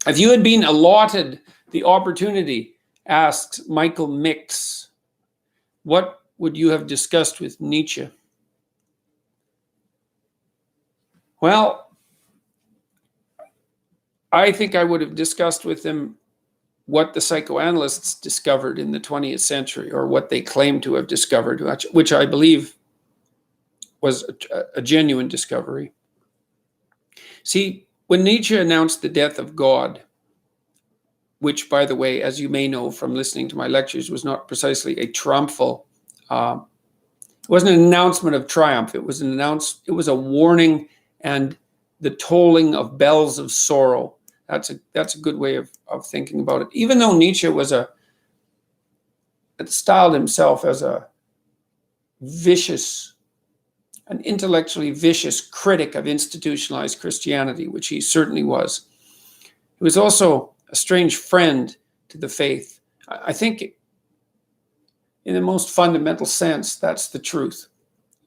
If you had been allotted the opportunity, asks Michael Mix, what would you have discussed with Nietzsche? Well, I think I would have discussed with him what the psychoanalysts discovered in the 20th century, or what they claim to have discovered, which I believe was a genuine discovery. See, when Nietzsche announced the death of God, which, by the way, as you may know from listening to my lectures, was not precisely a triumphal, it wasn't an announcement of triumph. It was a warning and the tolling of bells of sorrow. That's a good way of thinking about it. Even though Nietzsche styled himself as an intellectually vicious critic of institutionalized Christianity, which he certainly was, he was also a strange friend to the faith. I think in the most fundamental sense, that's the truth.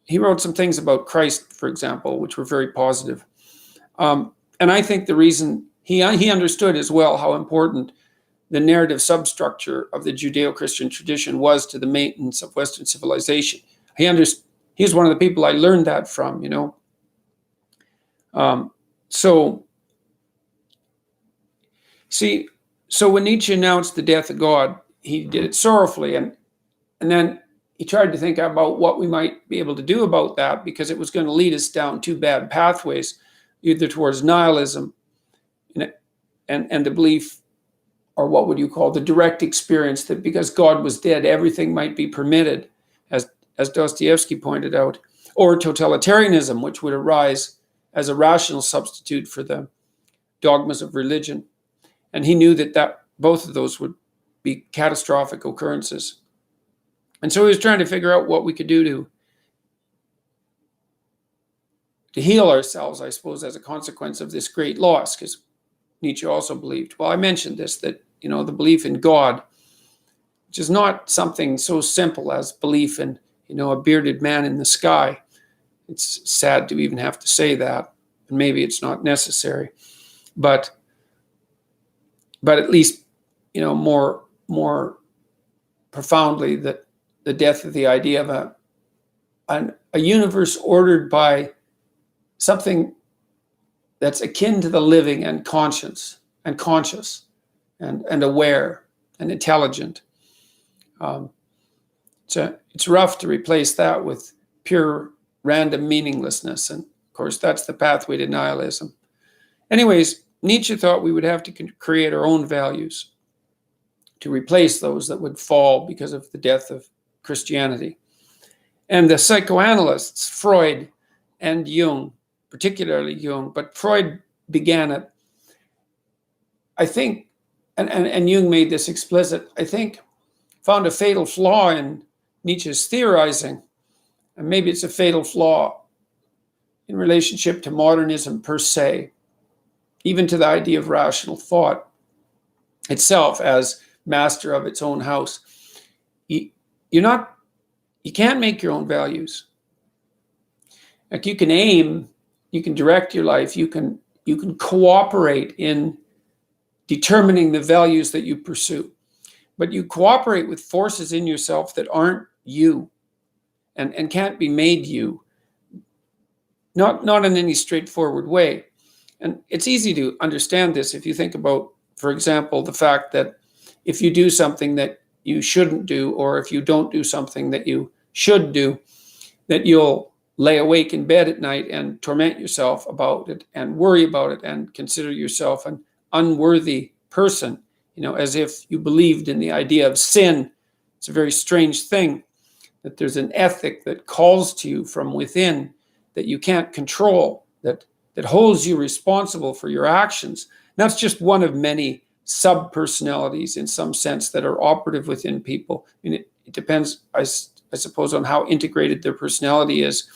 He wrote some things about Christ, for example, which were very positive. And I think the reason he understood as well how important the narrative substructure of the Judeo-Christian tradition was to the maintenance of Western civilization. He's one of the people I learned that from, So when Nietzsche announced the death of God, he did it sorrowfully, and then he tried to think about what we might be able to do about that, because it was going to lead us down two bad pathways, either towards nihilism and the belief, or what would you call the direct experience, that because God was dead, everything might be permitted, as Dostoevsky pointed out, or totalitarianism, which would arise as a rational substitute for the dogmas of religion. And he knew that both of those would be catastrophic occurrences. And so he was trying to figure out what we could do to heal ourselves, I suppose, as a consequence of this great loss, because Nietzsche also believed, well, I mentioned this, that, the belief in God, which is not something so simple as belief in, a bearded man in the sky. It's sad to even have to say that, and maybe it's not necessary, but at least, more profoundly, that the death of the idea of a universe ordered by something that's akin to the living and conscious and aware and intelligent. It's rough to replace that with pure random meaninglessness. And of course, that's the pathway to nihilism. Anyways, Nietzsche thought we would have to create our own values to replace those that would fall because of the death of Christianity. And the psychoanalysts, Freud and Jung, particularly Jung, but Freud began it, I think, and Jung made this explicit, I think, found a fatal flaw in Nietzsche's theorizing. And maybe it's a fatal flaw in relationship to modernism per se, even to the idea of rational thought itself as master of its own house. You can't make your own values. Like, you can aim, you can direct your life, you can cooperate in determining the values that you pursue, but you cooperate with forces in yourself that aren't you and can't be made you, not in any straightforward way. And it's easy to understand this if you think about, for example, the fact that if you do something that you shouldn't do, or if you don't do something that you should do, that you'll lay awake in bed at night and torment yourself about it and worry about it and consider yourself an unworthy person, as if you believed in the idea of sin. It's a very strange thing that there's an ethic that calls to you from within that you can't control, that holds you responsible for your actions. And that's just one of many sub-personalities, in some sense, that are operative within people. I mean, it depends, I suppose, on how integrated their personality is.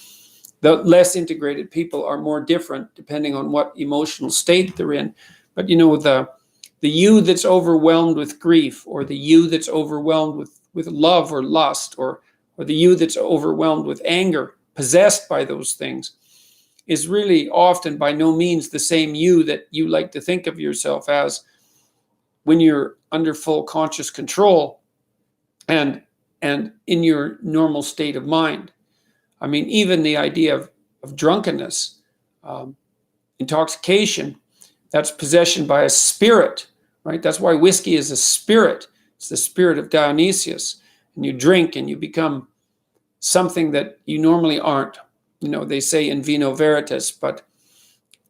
The less integrated people are more different depending on what emotional state they're in. But, the you that's overwhelmed with grief, or the you that's overwhelmed with love or lust, or the you that's overwhelmed with anger, possessed by those things, is really often by no means the same you that you like to think of yourself as when you're under full conscious control and in your normal state of mind. I mean, even the idea of drunkenness, intoxication, that's possession by a spirit, right? That's why whiskey is a spirit. It's the spirit of Dionysius. And you drink and you become something that you normally aren't. They say in vino veritas, but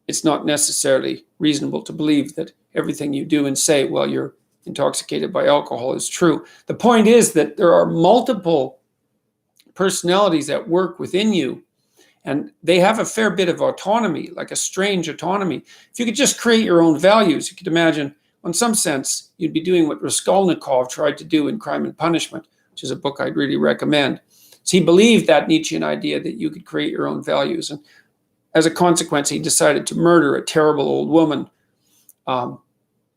it's not necessarily reasonable to believe that everything you do and say while you're intoxicated by alcohol is true. The point is that there are multiple personalities at work within you, and they have a fair bit of autonomy, like a strange autonomy. If you could just create your own values, you could imagine, in some sense, you'd be doing what Raskolnikov tried to do in Crime and Punishment, which is a book I'd really recommend. So he believed that Nietzschean idea that you could create your own values. And as a consequence, he decided to murder a terrible old woman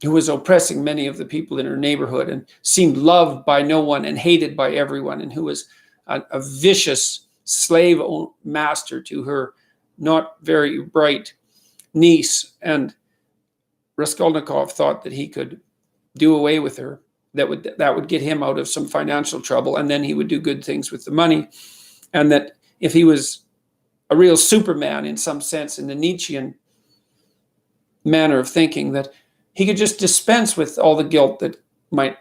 who was oppressing many of the people in her neighborhood and seemed loved by no one and hated by everyone, and who was a vicious slave master to her not very bright niece. And Raskolnikov thought that he could do away with her, that would get him out of some financial trouble, and then he would do good things with the money. And that if he was a real Superman in some sense, in the Nietzschean manner of thinking, that he could just dispense with all the guilt that might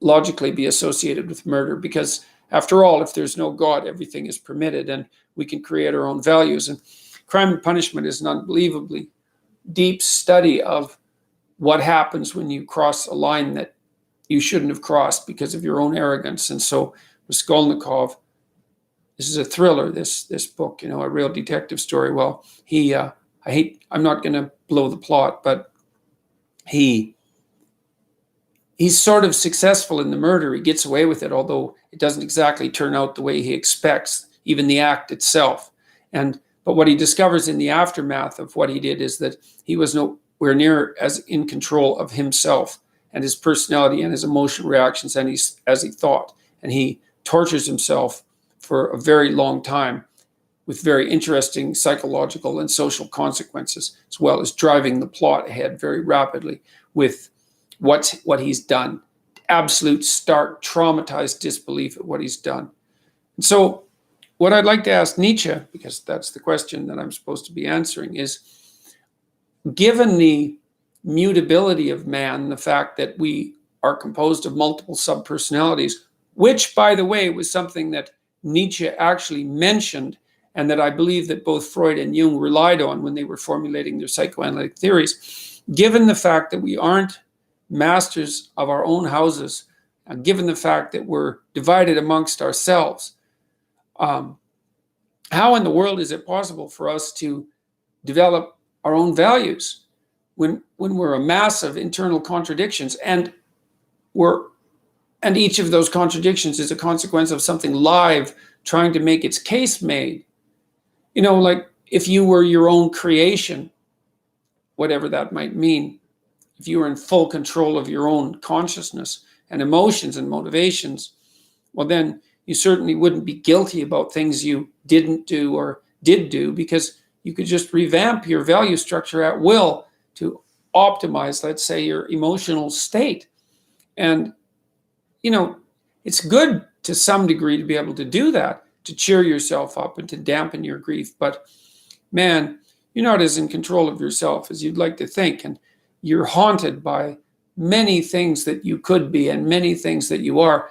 logically be associated with murder, because after all, if there's no God, everything is permitted and we can create our own values. And Crime and Punishment is an unbelievably deep study of what happens when you cross a line that you shouldn't have crossed because of your own arrogance. And so Raskolnikov, this is a thriller, this book, a real detective story. Well, I'm not going to blow the plot, but he's sort of successful in the murder. He gets away with it, although it doesn't exactly turn out the way he expects, even the act itself. But what he discovers in the aftermath of what he did is that he was nowhere near as in control of himself and his personality and his emotional reactions as he thought. And he tortures himself for a very long time with very interesting psychological and social consequences, as well as driving the plot ahead very rapidly with what he's done. Absolute, stark, traumatized disbelief at what he's done. And so what I'd like to ask Nietzsche, because that's the question that I'm supposed to be answering, is, given the mutability of man, the fact that we are composed of multiple subpersonalities, which, by the way, was something that Nietzsche actually mentioned, and that I believe that both Freud and Jung relied on when they were formulating their psychoanalytic theories, given the fact that we aren't masters of our own houses, and given the fact that we're divided amongst ourselves, how in the world is it possible for us to develop our own values when we're a mass of internal contradictions, and each of those contradictions is a consequence of something live trying to make its case made? Like if you were your own creation, whatever that might mean, if you were in full control of your own consciousness and emotions and motivations, well, then you certainly wouldn't be guilty about things you didn't do or did do, because you could just revamp your value structure at will to optimize, let's say, your emotional state. And, it's good to some degree to be able to do that, to cheer yourself up and to dampen your grief. But man, you're not as in control of yourself as you'd like to think. And you're haunted by many things that you could be and many things that you are.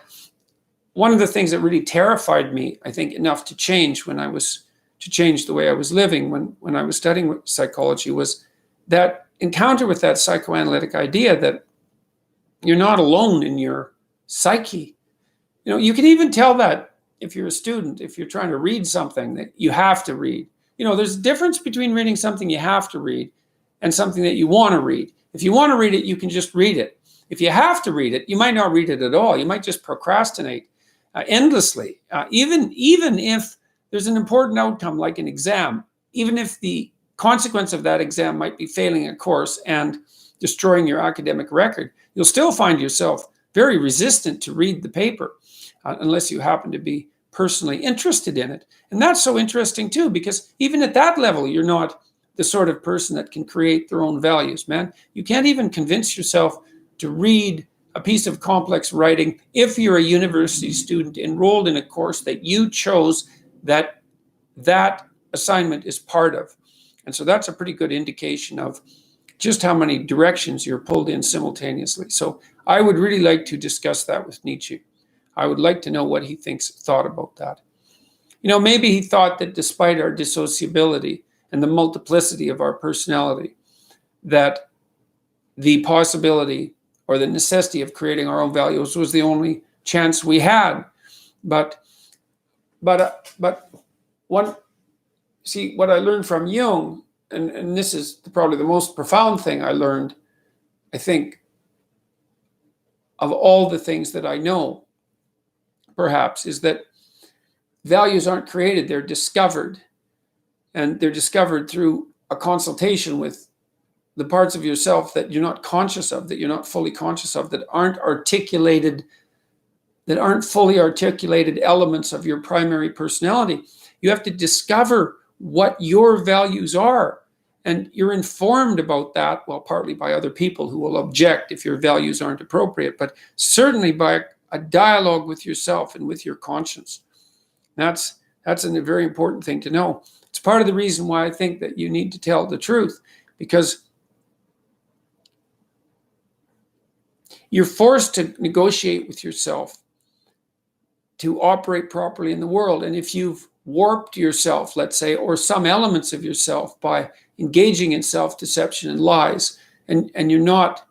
One of the things that really terrified me, I think, enough to change the way I was living when I was studying psychology, was that encounter with that psychoanalytic idea that you're not alone in your psyche. You can even tell that if you're a student, if you're trying to read something that you have to read. There's a difference between reading something you have to read and something that you want to read. If you want to read it, you can just read it. If you have to read it, you might not read it at all. You might just procrastinate endlessly. Even if there's an important outcome like an exam, even if the consequence of that exam might be failing a course and destroying your academic record, you'll still find yourself very resistant to read the paper, unless you happen to be personally interested in it. And that's so interesting too, because even at that level, you're not the sort of person that can create their own values, man. You can't even convince yourself to read a piece of complex writing if you're a university student enrolled in a course that you chose that assignment is part of. And so that's a pretty good indication of just how many directions you're pulled in simultaneously. So I would really like to discuss that with Nietzsche. I would like to know what he thought about that. Maybe he thought that despite our dissociability and the multiplicity of our personality, that the possibility or the necessity of creating our own values was the only chance we had. But what I learned from Jung, and this is probably the most profound thing I learned, I think, of all the things that I know, perhaps, is that values aren't created, they're discovered. And they're discovered through a consultation with the parts of yourself that you're not conscious of, that you're not fully conscious of, that aren't fully articulated elements of your primary personality. You have to discover what your values are. And you're informed about that, well, partly by other people who will object if your values aren't appropriate, but certainly by a dialogue with yourself and with your conscience. That's a very important thing to know. It's part of the reason why I think that you need to tell the truth, because you're forced to negotiate with yourself to operate properly in the world. And if you've warped yourself, let's say, or some elements of yourself by engaging in self-deception and lies, and you're not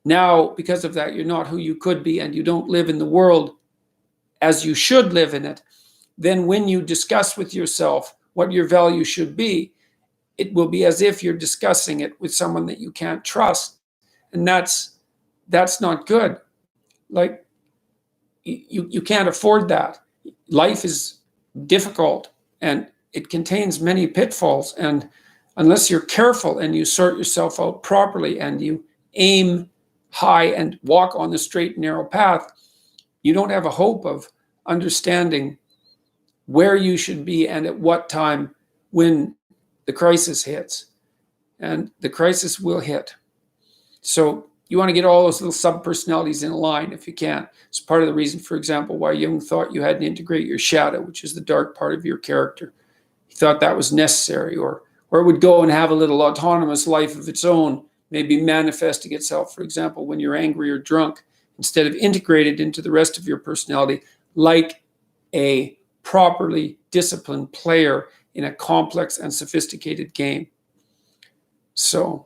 now, because of that, you're not who you could be, and you don't live in the world as you should live in it, then when you discuss with yourself what your value should be, it will be as if you're discussing it with someone that you can't trust. And that's not good. Like, you can't afford that. Life is difficult and it contains many pitfalls. And unless you're careful and you sort yourself out properly and you aim high and walk on the straight and narrow path, you don't have a hope of understanding where you should be and at what time when the crisis hits. And the crisis will hit. So you want to get all those little sub-personalities in line if you can. It's part of the reason, for example, why Jung thought you had to integrate your shadow, which is the dark part of your character. He thought that was necessary, or it would go and have a little autonomous life of its own, maybe manifesting itself, for example, when you're angry or drunk, instead of integrated into the rest of your personality like a properly disciplined player in a complex and sophisticated game. So